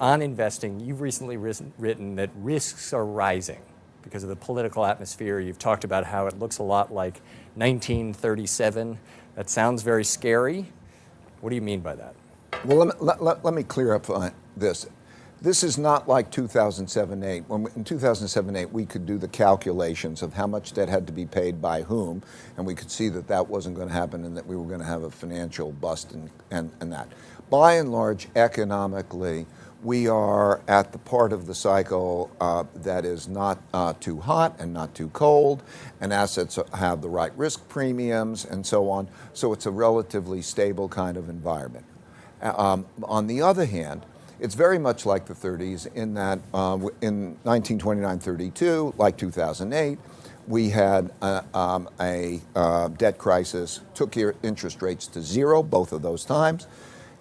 on investing, you've recently written that risks are rising because of the political atmosphere. You've talked about how it looks a lot like 1937. That sounds very scary. What do you mean by that? Well, let me clear up this. This is not like 2007-8. In 2007-8, we could do the calculations of how much debt had to be paid by whom, and we could see that that wasn't going to happen and that we were going to have a financial bust and that. By and large, economically, we are at the part of the cycle that is not too hot and not too cold, and assets have the right risk premiums and so on. So it's a relatively stable kind of environment. On the other hand, it's very much like the 30s in that in 1929-32, like 2008, we had a debt crisis, took interest rates to zero both of those times.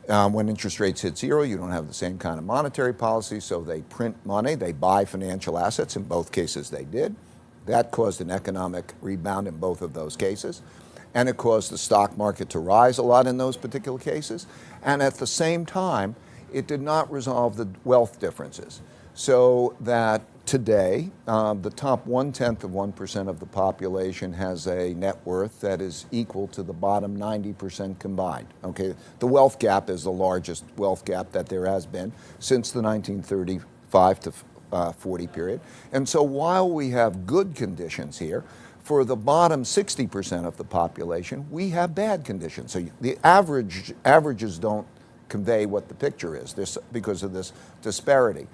When interest rates hit zero, you don't have the same kind of monetary policy, so they print money, they buy financial assets. In both cases, they did. That caused an economic rebound in both of those cases. And it caused the stock market to rise a lot in those particular cases. And at the same time, it did not resolve the wealth differences. So that today, the top 0.1% of the population has a net worth that is equal to the bottom 90% combined. Okay, the wealth gap is the largest wealth gap that there has been since the 1935 to 40 period. And so while we have good conditions here, for the bottom 60% of the population, we have bad conditions. So the averages don't convey what the picture is because of this disparity.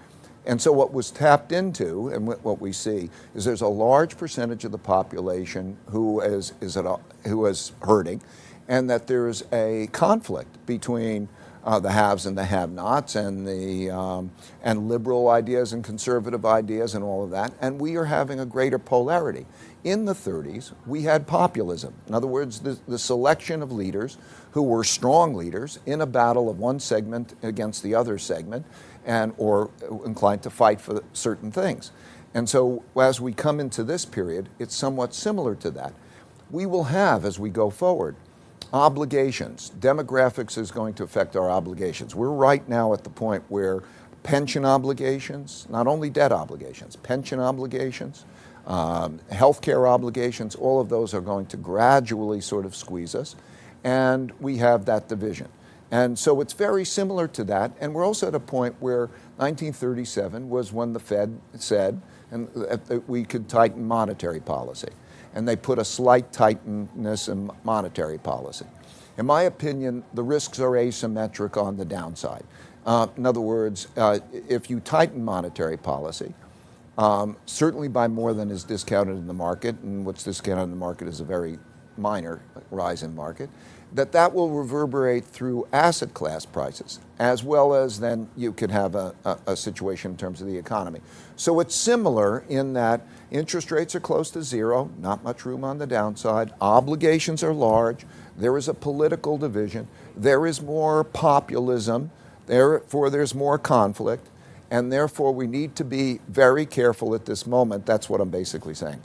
And so what was tapped into, and what we see, is there's a large percentage of the population who is hurting, and that there's a conflict between the haves and the have-nots, and liberal ideas and conservative ideas and all of that, and we are having a greater polarity. In the 30s, we had populism. In other words, the selection of leaders who were strong leaders in a battle of one segment against the other segment, or inclined to fight for certain things. And so as we come into this period, it's somewhat similar to that. We will have, as we go forward, obligations. Demographics is going to affect our obligations. We're right now at the point where pension obligations, not only debt obligations, pension obligations, healthcare obligations, all of those are going to gradually sort of squeeze us, and we have that division. And so it's very similar to that, and we're also at a point where 1937 was when the Fed said that we could tighten monetary policy, and they put a slight tightness in monetary policy. In my opinion, the risks are asymmetric on the downside. In other words, if you tighten monetary policy, certainly by more than is discounted in the market, and what's discounted in the market is a very minor rise in market, that will reverberate through asset class prices, as well as then you could have a situation in terms of the economy. So it's similar in that interest rates are close to zero, not much room on the downside, obligations are large, there is a political division, there is more populism, therefore there's more conflict, and therefore we need to be very careful at this moment. That's what I'm basically saying.